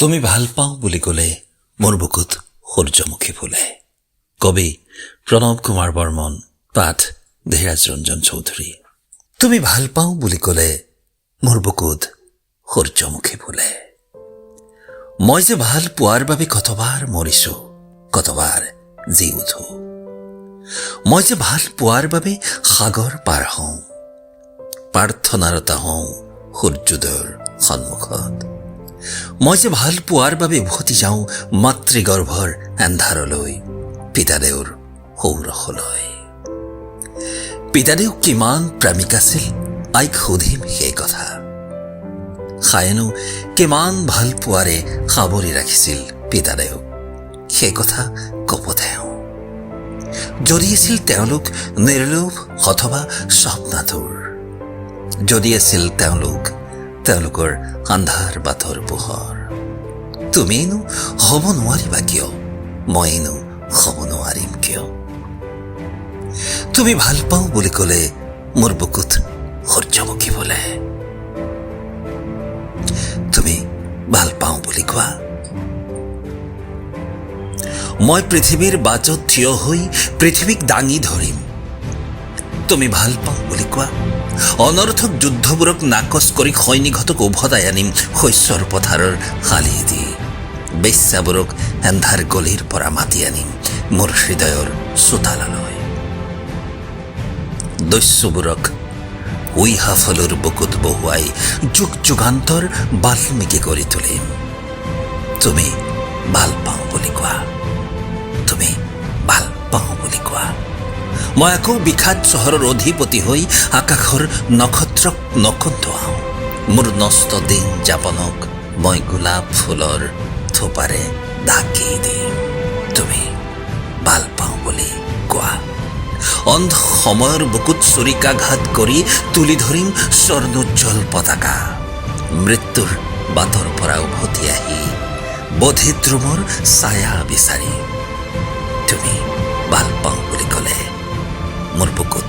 তুমি ভাল পাওঁ বুলি ক'লে মোৰ বুকুত সূৰ্যমুখী ফুলে। কবি প্ৰণৱ কুমাৰ বৰ্মন, পাঠ ধীৰাজ ৰঞ্জন চৌধুৰী। তুমি ভাল পাওঁ বুলি ক'লে মোৰ বুকুত সূৰ্যমুখী ফুলে। মই যে ভাল পোৱাৰ বাবে কতবাৰ মৰিছো, কতবাৰ জি উঠো। মই যে ভাল পোৱাৰ বাবে সাগৰ পাৰ হওঁ, প্ৰাৰ্থনাৰত হওঁ সূৰ্যোদয়ৰ সন্মুখত। মই যে ভাল পোৱাৰ বাবে উভতি যাওঁ মাতৃগৰ্ভৰ এন্ধাৰলৈ, পিতাদেউৰ সৌৰসলৈ। পিতাদেউ কিমান প্ৰেমিক আছিল, আইক সুধিম সেই কথা। খায়েনো কিমান ভাল পোৱাৰে সাৱৰি ৰাখিছিল পিতাদেউ, সেই কথা ক'ব তেওঁ। যদি আছিল তেওঁলোক নিৰ্লোভ অথবা স্বপ্নাতুৰ, যদি আছিল তেওঁলোকৰ আন্ধাৰ বাটৰ পোহৰ। তুমিনো হ'ব নোৱাৰিবা কিয়, মইনো হ'ব নোৱাৰিম কিয়? তুমি ভাল পাওঁ বুলি ক'লে মোৰ বুকুত সূৰ্যমুখী ফুলে। তুমি ভাল পাওঁ বুলি কোৱা। মই পৃথিৱীৰ বাটত থিয় হৈ পৃথিৱীক দাঙি ধৰিম। তুমি ভাল পাওঁ বুলি কোৱা। অনৰ্থক যুদ্ধবোৰক নাকচ কৰি সৈনিকহঁতক উভতাই আনিম শস্যৰ পথাৰৰ শালি দি। বেশ্যাবোৰক এন্ধাৰ গলিৰ পৰা মাতি আনিম মোৰ হৃদয়ৰ চোতাললৈ। দস্যুবোৰক উইহাফলৰ বুকুত বহুৱাই যুগ যুগান্তৰ বাল্মীকি কৰি তুলিম। তুমি ভাল পাওঁ বুলি কোৱা। তুমি ভাল পাওঁ বুলি কোৱা। মই আকৌ বিখ্যাত চহৰৰ অধিপতি হৈ আকাশৰ নক্ষত্ৰক নকন্দুৱাওঁ। মোৰ নষ্ট দিন যাপনক মই গোলাপ ফুলৰ থোপাৰে ঢাকি দিম। তুমি ভাল পাওঁ বুলি কোৱা। অন্ধ সময়ৰ বুকুত চুৰিকাঘাত কৰি তুলি ধৰিম স্বৰ্ণোজ্জ্বল পতাকা। মৃত্যুৰ বাটৰ পৰা উভতি আহি বধিদ্ৰুমৰ ছায়া বিচাৰি। তুমি ভাল পাওঁ বুলি ক'লে মোৰ বুকুত